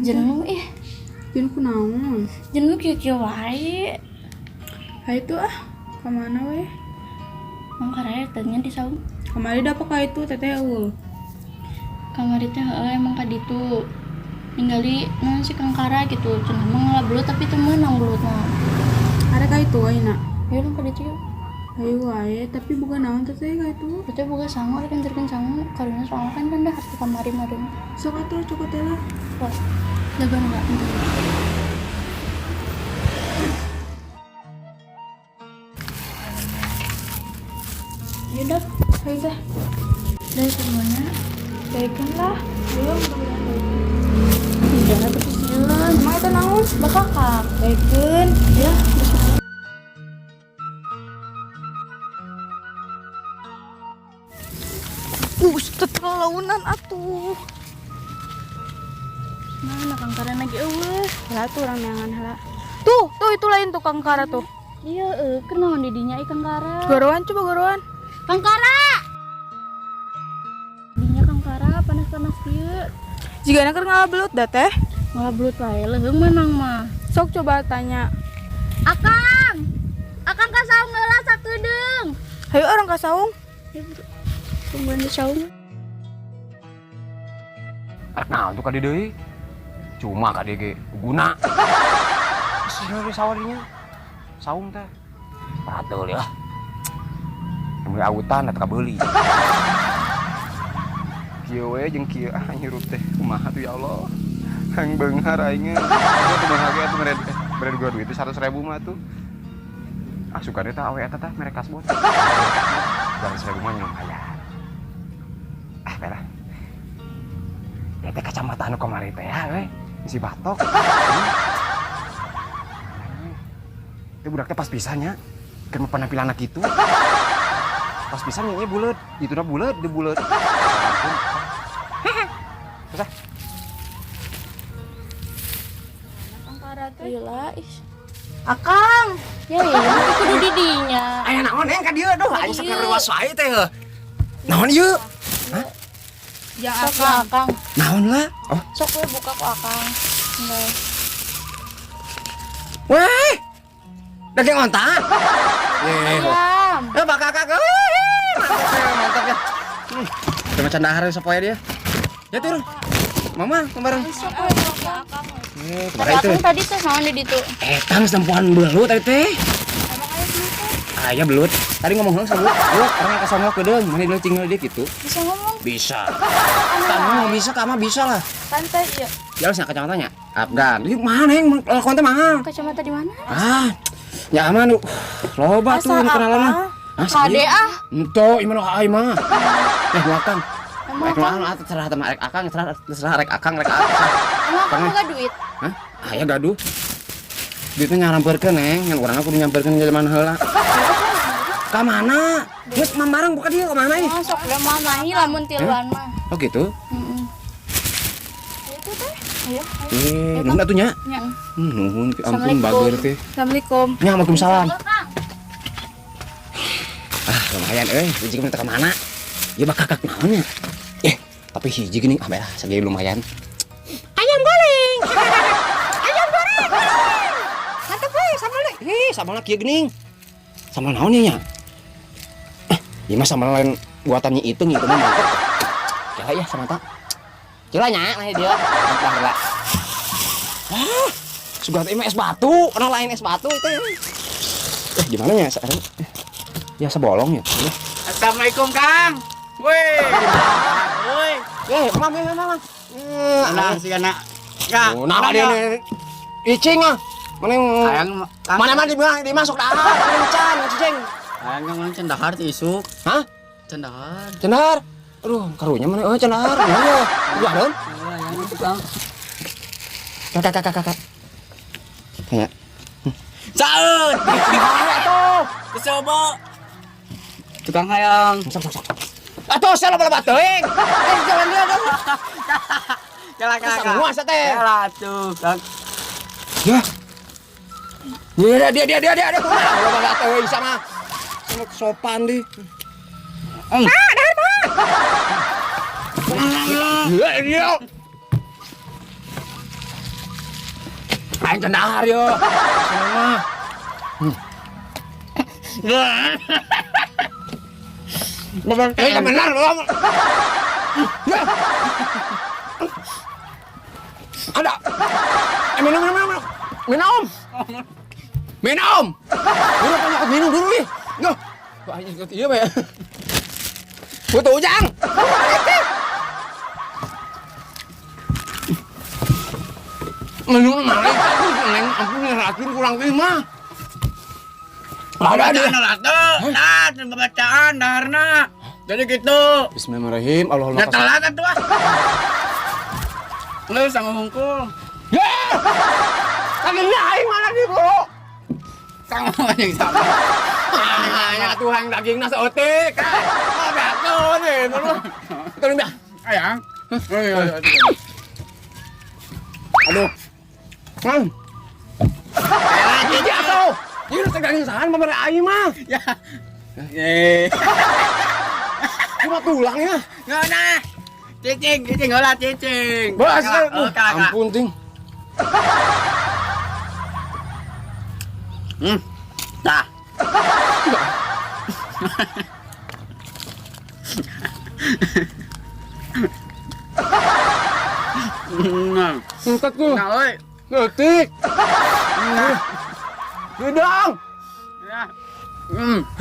Jenuh Jenuh kunaon? jenuh kieu wae. Itu kemana weh? Mangkaraya tanya di saung. Kamari da apa ka itu teteh eueuh. Kamari teh emang ka ditu. Ninggali naon si Kangkara gitu. Cenah mah ngalabelut tapi teu meunang belutna. Are ka itu ayeuna. Ya nu ka ditu. Ayo wae, tapi bukan naon teteh ka itu. Teh boga sangu rek nganterkeun sangu. Karena soalnya kan dah di kamari mah deung. Sok atuh cokot teh lah. Wah. Jaga enggak. Ya dah, ayo dah. Dari semuanya, baikkan lah. Belum Udah, terus jalan. Emang itu naon? Bakakak. Baikeun. Ya, bismillah. Tetelaunan atuh. Mana Kangkara lagi eueuh. Lah tuh urang neangan heula. Tuh itu lain tuh Kangkara tuh. Iya, kenaon di dinya Kangkara. Gorowan coba gorowan. Kangkara. Dinya Kangkara panas-panas kieu. Jigana keur ngalabelut da teh. Ngablut wae leuheung menang mah. Sok coba tanya. Akang ka saung heula sakedeung. Hayu orang ka saung. Tungguan di saung. Nah, untuk kadi deui. Cuma kadi ge guna. Sih di sawarinya. Saung teh. Patul ya. Mun autan eta kabeuli. Kieu we jeung kieu hirup teh kumaha tuh ya Allah. Hang beunghar aing. Gua teu beunghar ge atuh mere gua duit 100.000 mah tuh. Suka deh tah awe eta tah mere kasbon. 100.000 mah lumayan. Bela. Eta kacamata anu kamari teh we. Si batok. Itu budak teh pas pisannya. Keur penampilan anak kitu. Pas pisan nya buleut, ituna buleut, di buleut. Susah. Kangkara teh. Gila, Akang. Ya kudu di dinya. Aya naon ka dieu doh, aing saker rewas wae teh. Naon ieu? Sok lah Akang. Naon lah? Oh, Sok we buka ku Akang. Enggak. weh. Daging onta. Ayam. Bakakak. Mantap ya. Cuma candahar sapoe dia. Ya turun. Mama, kembareng. Sok we buka Akang. Kemarin itu. Akang tadi teh naon di ditu? Etang sempuan belut tadi teh. Emang aya kenapa? Aya belut. Tadi ngomong heung sabut. Belut, orang ka sono kedeung, mana dia tinggal dia gitu. Bisa ngomong Bisa. Kamu bisa, kamu bisa lah. santai ya. Ya harusnya kacamatanya. Afgan. Di mana yang lakon teh mahal? Kacamata di mana? Ya aman. Loba tuh kenalan. Kade Ento, imano ai mah. Belakang. Emang Rek mahal terserah sama rek akang, terserah rek akang, rek akang. Emang kamu gak duit? Hah? Aya gaduh. Duitnya nyarampeurkeun neng, ngan urang aku nyampeurkeun ke zaman heula. Ka mana? Geus mambareng buka dia ka mana ieu? Sok le mana hi lamun tiluan mah. Oh gitu. Heeh. Itu teh. Ayo. Nuhun atuh nya. Nya. Nuhun ampun bager teh. Assalamualaikum. Nya waalaikumsalam. Kang. Lumayan hiji minta ka mana? Ya bakakak naon nya? Tapi hiji geuning bae sagede lumayan. Ayam goreng. Ayam goreng. Mantap we sambal deui. Sambal kieu geuning. Sambal naon nya? Ieu mah sambal lain buatannya itu mah mantap. Kira ya sama tak. Kira nya nah dia. Mantap lah. Sugan teh mah es batu, ana lain es batu teh. Di mana ya sekarang? Ya sebolong ya. Assalamualaikum Kang. Woi. Woi. Mama. Nah si anak. Ya. Oh, nah dia nih. Icing ah. Mana yang Ayang Kang. mana dimasuk dah. Can, cicing. Ayang Kang mana cendahar ti isuk. Hah? Cendahar. Cendar. Aduh, karunya mana? Oh, cendar. Mana? Dua don. Ayang itu Kang. Kakak. Tanya. Saeut. Atuh. Kesobo. Tukang hayang. Sok. Atuh, saya loba teuing. Jalan dia dong. Kala. Semua teh. Kala tuh Kang. Ya. Dia. Loba teuing sama. Sama sopan di. Dia. Aing cendahar yo. Sama. Benar lo. Ada. Minum. Minum dulu nih. Noh. Wah, iya ya. Butuh ujang. Minum malah ampun ngerakin kurang 5. Ada dia. Nah, pembacaan daharna. Jadi gitu. Bismillahirrahmanirrahim. Nggak telat atuh ah. Lu sama hungkul. Ya. Lagi aing mana di bro? Sama yang sama. Ya Tuhan dagingna saeutik. Oh, betul nih, bro. Tolong dah. Ayang. Aduh. Mang. Iya tuh. Ini udah tegangin sahan memberi aing mah. Ya. Cuma tulang ya. Nggak nah. Cicing olah cicing. Bos, Kala. ampun ting. Tah. Nah, Entek tuh. nah, oi. Ngetik. Nah, Gedang. ya.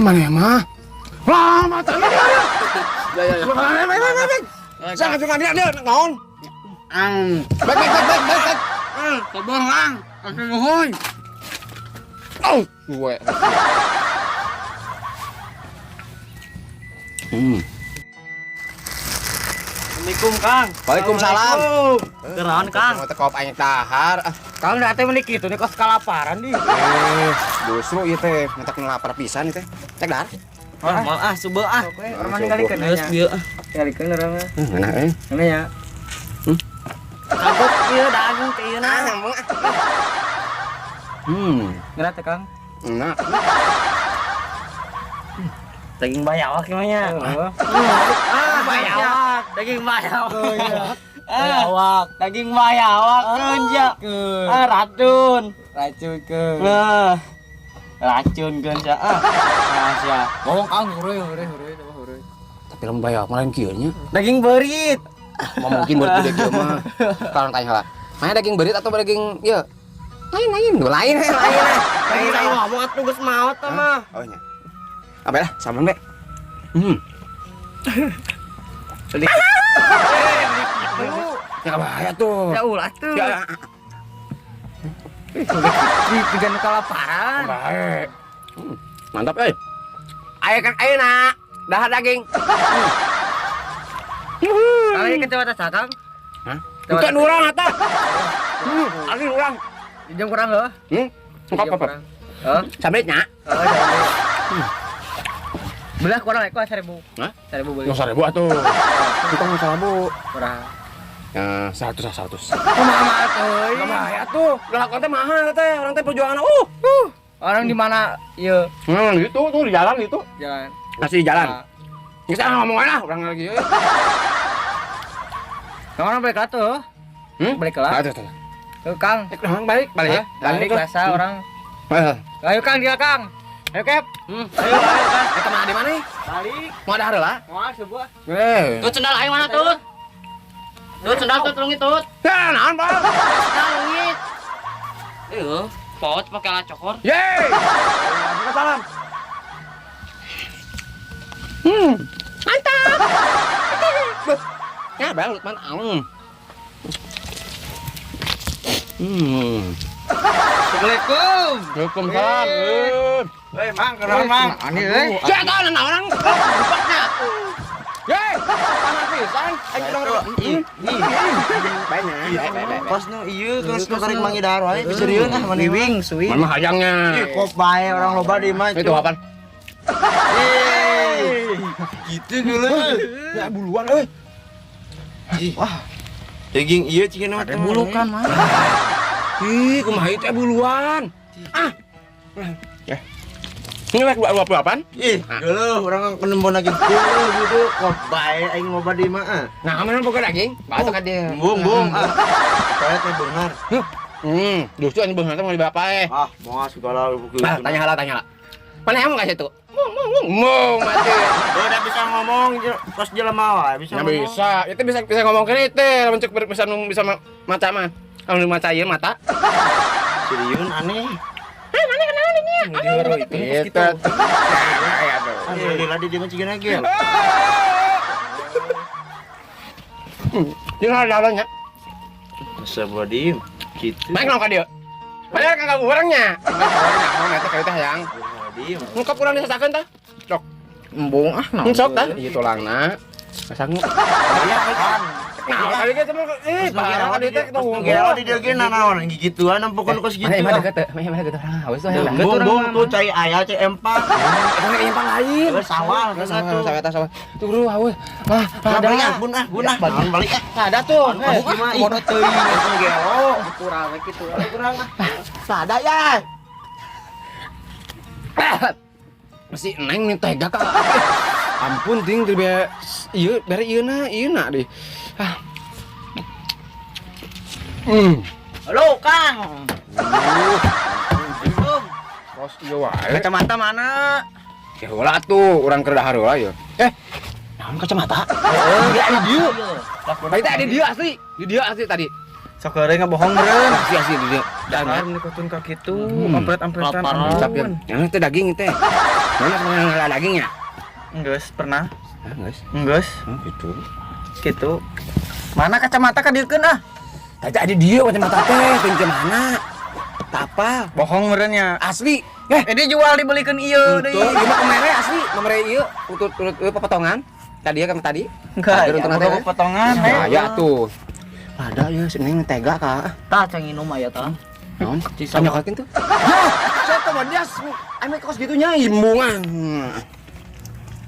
Mana ya mah? Wah, matanya dia. Ya. Jangan cuma dia naon. Baik. Tolong lang. Aku nuhun. Oh, gue. Assalamualaikum Kang. Waalaikumsalam. Keran Kang. Mau tekop aing dahar. Kang da teh meuni kitu nih kos kalaparan di. Justru ieu teh mentak lapar pisan ieu teh. Cek dahar. Mal subuh ah. Urang ninggalikeun Geus bieu ah. Ninggalikeun urang mah. Mana euy? Mana ya? Kagok ieu daging teh ieu nah. Geura teh Kang. Enak. Daging bayawak gimana? Bayawak. Daging bayawak. Bayawak. Daging bayawak keunja. Racun. Racun keun. Racun keun sia. Sia. Ngomong Kang hureuy. Tapi lamun bayawak mah lain kieu nya. Daging berit. Mau mungkin buat gede kieu mah. Kalau tanya heula. Mana daging berit atau daging ieu? Lain. Daging saya ngomong atuh geus maot mah. Oh nya. Apa lah, saman be. Sedikit. Ya bahaya tuh. Ya ulah tuh. Ya. Di tiga kalaparan. Baik. Mantap euy. Aya kan ayeuna dahar daging. Kang ieu kecewa teh Kang. Hah? Bukan urang eta. Asli urang. Jam kurang heuh. Apa? Heeh. Sampai nya. Belah kurang eko 1000. Hah? 1000 beli. Yang 1000 atuh. Tukang 1000. Kurang. Ya 100. Kumaha atuh? Enggak bahaya tuh. Galakon teh mahal teh. Orang teh perjuangan. Orang di mana ieu? Gitu tuh di jalan gitu. Jalan. Masih di jalan. Kita ngomong aja lah, orang lagi. Orang balik lah tuh. Balik lah. Tuh. Tuh Kang. Balik. Balik biasa orang. Ayo Kang dia Kang. Ayo Kep. Ayo Kang. Kita mana di mana? Balik. Mau ada heula? Mau sebuah. Tuh Sendal aing mana tuh? Tuh sendal tuh tulung itu. Ya, naon, Bang? Sendal lungit. Pot pakai ala cokor. Yeay. salam. Mantap. Ya, balut man. Assalamualaikum. Waalaikumsalam. Mang, kenapa mang? Ani Ya tahu orang. Bukanya. Ye, panas pisan. Ayo dong. Banyak. Kosno ieu kosno karek mangidar wae piseureun ah mani wing suwi. Mana hayangnya? Kok bae orang loba di mah. Itu apaan? Gitu dulu. Ya buluan euy. Wah. Daging ieu cikeun mah bulukan mah. Ih, kumaha ieu teh buluan. Ah. Ya. Ini wek dua apaan? Ih, geuleuh urang kenembon lagi geuleuh gitu. Kok bae aing loba di mah. Nah, mana boga daging? Batu ka dia. Bung. Saya teh beungar. Justru ini beungar teh mau dibapae. Ah, moal segala buku. Nah, tanya hala. Mana emang enggak situ? Ngomong mati. Udah bisa ngomong pas jelema wae bisa. Nggak bisa. Itu bisa ngomong kene teh, lamun cek bisa mata mah. Kalau maca ieu mata. Serius aneh. Mana kenalan ini? Itu. Ya tuh. Alhamdulillah di dieu cikeun lagi. Jeung lalanya. Masa body gitu. Main ka dieu. Padahal kagak urangnya. Urangnya eta kayu teh hayang. Body. Ngkap urang disasakeun tah. Sok. Embung ah naon. Sok tah. Ieu tulangna. Masang. Nah, kali kita mah parah kali teh tuh. Gelo di dieu ge nanaon gigituan nempukeun kos gitu. Mana deket teh. Mana deket. Haus tuh. Bung tuh cai aya cai empang. Eta mah empang lain. Sawah Sawah. Tuh bro, haus. Wah, ada ada. bun ah balik ah. Ada tuh. Gimana teuing gelo. Kurang kitu. Kurang ah. Sada ya. Masih neng nih tega ka. Ampun ting teu be ieu bere ieu na deh. Ah. Halo Kang. Terus ieu wae. Kacamata mana? Ya heula atuh, urang keur dahar heula ieu. Naon kacamata? Di dieu. Bae teh di dieu asli. Di dieu asli tadi. Sok heureuy ngabohong meureun. Asli di dieu. Dasar nikotun ka kitu, ampret-ampretan. Mantap ya. Yang teh daging teh. Mana sama dagingnya? Geus pernah. Geus. Geus. Oh gitu. Gitu. Mana kacamata ka dieukeun ah? Tadi ada dia kacamata teh, teu mana? Tapa? Bohong meureun nya. Asli. Ini jual dibelikeun ieu deui. Tuh, ieu mah kemere asli, kemere ieu utut potongan. Tadi ya kan tadi? Enggak, Urang ya, teh. potongan. Nah, ya tuh. Ada ya seneng tega ka. Tah cang inum aya tah. Naon? Tanyakeun tuh. Ya, saya teh mah dia ame kos gitu nya imbungan.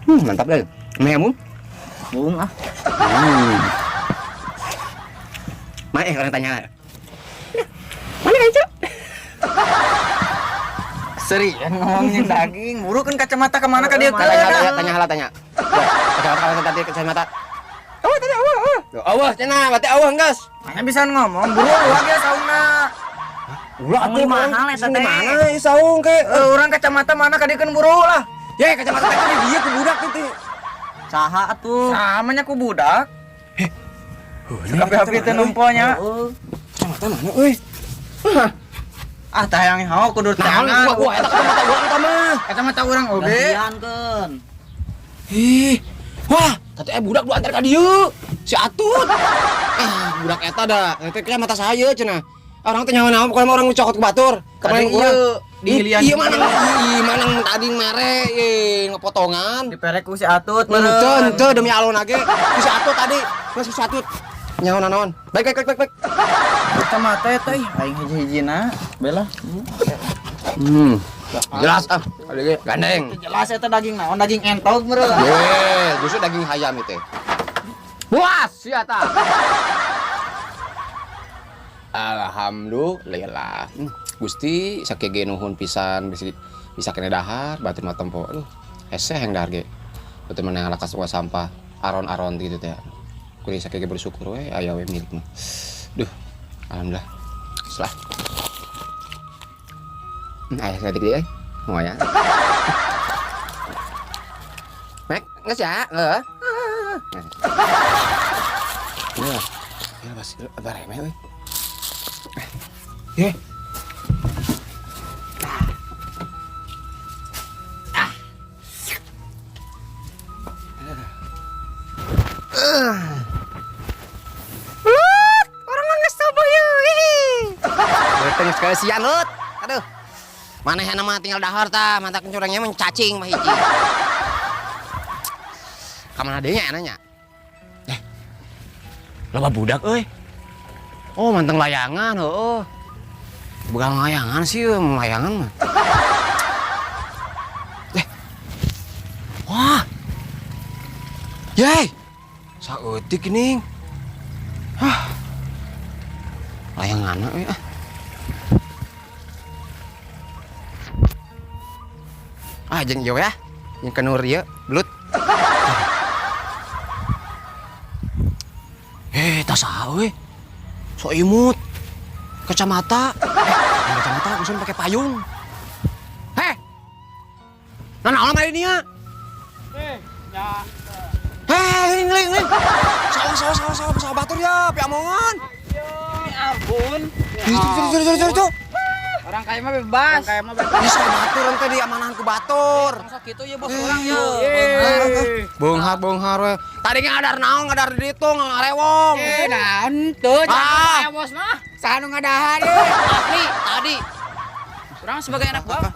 Mantap deh. Memun. Bung ah. Mae orang tanya. Mana kan, Cuk? Serian ngomongin daging, buru kan kacamata kemana ka dieu Tanya hala tanya. Kacamata tadi kacamata. Awas tadi awas. Awas cenah, berarti awas geus. Mana bisa ngomong, buru lu ge saungna. Ulah atuh mahal eta teh. Mana saung ke? Urang kacamata mana ka dieukeun buru lah. Ya kacamata teh di dieu ku budak teh. Saha atuh? Samanya ku budak. Hapi-hapi teh numponya. Kacamata mana euy? Ah tah yang hao kudu tangan. Gua eta kacamata gua eta mah. Kacamata urang oge. Gantiankeun. Ih. Wah, tadi budak dua antar ka dieu. Si Atut. Budak eta da. Eta kacamata saya cenah. Orang teh nyawa-nyawa pokoknya orang cokot ke batur. Kemarin ieu dihilian. Iya manang tadi mere ngepotongan. Diperek ku si Atut Ente demi alon age. Si Atut tadi, si Atut. Nyawa naon. Baik. kacamata eta ih aing hiji-hijina bela. Jelas ah. Ada gandeng. Jelas eta daging naon daging entok meureun. Justru daging hayam itu. Puas sia ta. Alhamdulillah. Gusti sakege nuhun pisan bisa kena dahar batur mah tempo. Aduh, hese yang dahar ge. Batur menang lakas sampah aron-aron gitu teh. Kuring sakege bersyukur we aya we milik mah. Duh, alhamdulillah. Salah. Aya sakit ge. Mau ya. Mek, geus ya? Heeh. Ya, bas bareme we. Lut, orang nggak coba ya. Beteng sekali sian Lut. Aduh. Maneh nama tinggal dahar tah, mantap kencurangnya mencacing mah hiji. Kamana deui nya nanya? Loba budak euy. Oh, manteng layangan, heueuh. Bukan layangan sih, layangan mah. Wah. Yey. Saeutik geuning. Hah. Layangan euy ah. Ah, jeung ieu ya. Yang kenur ieu, belut. Tas saha we? So imut. Kacamata. Kacamata usun pakai payung. Heh. Nanaon mah ini ya? Ngling. Sawah batur ya, pi amongan. Ampun. Itu. Orang kaya mah bebas. Di sawah batur teh di amanahan ku batur. Masa kitu ya bos orang ya. Beunghar we. Tadi ngadar naon, ngadar di ditu ngarewong. Naon tuh jangan bos mah. Saha nu ngadahan Asli tadi. Orang sebagai anak buah.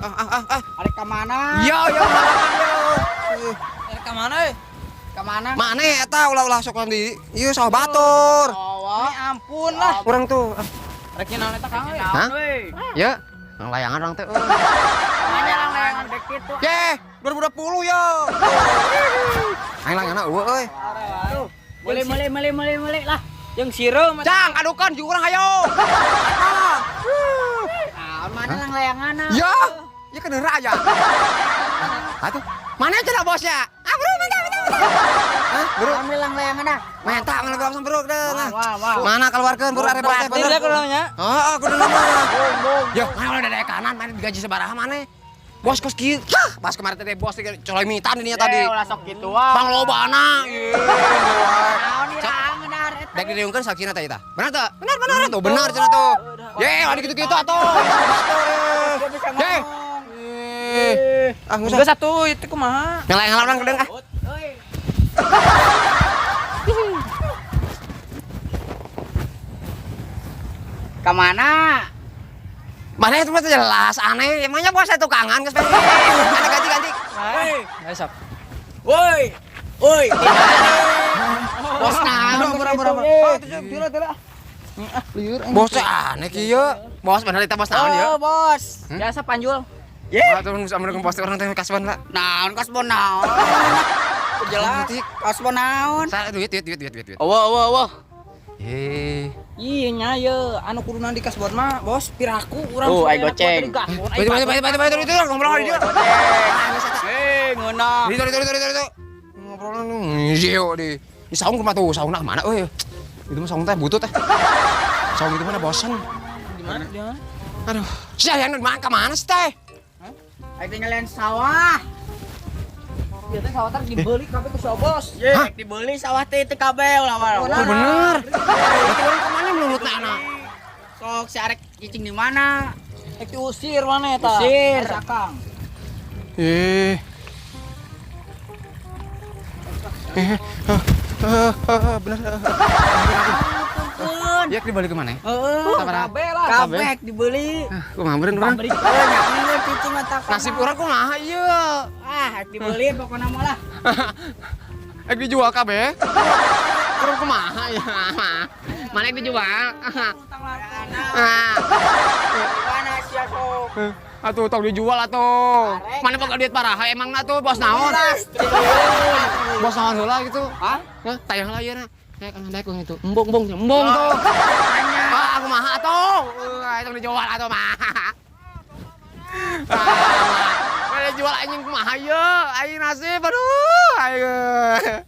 Arek ka mana? Yo halangan yo. Arek ka mana? Ka mana? Mana eta ulah sok di ieu sawah batur. Ini ampun lah. Urang tuh. Arek naon eta Kang? Hah? Ya, nang layangan orang teh. Namanya layangan dek kitu. Ye, 2020 ya. Aing layangan eueuh euy. Meli lah. Jeung siro mah. Cang, adukan ju urang hayo. Mana lang layangan? Ya, ya keneura aya. Atuh, mana cenah bosnya? Ah, bro, bentar. Hah, bro? Kami lang layangan dah. Menta ngelegam sam bro deh. Wah. Mana keluarkeun bro arep teh bener. Kulanya. Heeh, kudu nama. Ya, mana udah dari kanan, mana digaji sabaraha mana? Bos kos kieu. Pas kemarin teh bos coloy mitan dinya tadi. Ulah sok kitu wae. Bang lobana. Naon irangan dar eta. Dek direungkeun sakina teh eta. Benar teh? Benar tuh, benar cenah tuh. Ye, adi kitu-kitu atuh. Ye. Ah, Enggak satu itu kumaha? Ngelang orang gedeng ah. Kemana? Mana itu mah jelas aneh. Emangnya bos saya tukangan geus ada ganti-ganti. Besok. Woi. Bos naon Bora. Bos teh aneh kieu. Bos bener eta bos naon ieu? bos. Biasa panjul. Ah, turun sama dengan bos orang teh kasban lah. Naon kasbon naon? Jelas. Kasbon naon? Sa duit. Eueuh. Iya nya ye, anu kudunan di kasbon mah, bos, piraku urang. Ai goceng. Itu ngobrol di dia. Ngeunah. Itu. Ngobrol ngizio di. Di saung kumaha tuh, saungna mana euy? Itu mah saung teh butut teh. Saung itu mana bosan. Di mana? Aduh, sia yang mana ka mana sih teh? Ai tinggalin sawah. Ieu teh sawah teh dibeli kabeh ku bos. Ye, dibeli sawah teh teu kabeh ulah. Oh bener. Itu orang kemana melurutna anak? Sok si arek cicing di mana? Ek diusir mana eta? Usir. Sakang. Bener. Ya dibalik ke mana? Heeh. Kabeh lah. Kabeh dibeli. Kumaha beureun urang? Beri nyanyi cicing mata. Nasib urang kumaha ieu? Dibeli pokoknya mah lah. Ek dijual kabeh. Urang kumaha ya? Mana ek dijual? Gimana sia sok? Atuh tong dijual atuh. Mana bakal duit paraha emangna tuh bos naon? Bos naon heula gitu? Hah? Hah, tayang lah ieu na. Kayak kan daek itu. Embung tuh. Ah, kumaha atuh? Tong dijual atuh mah. Mana jual anjing kumaha ieu? Aing nasib aduh. Aing.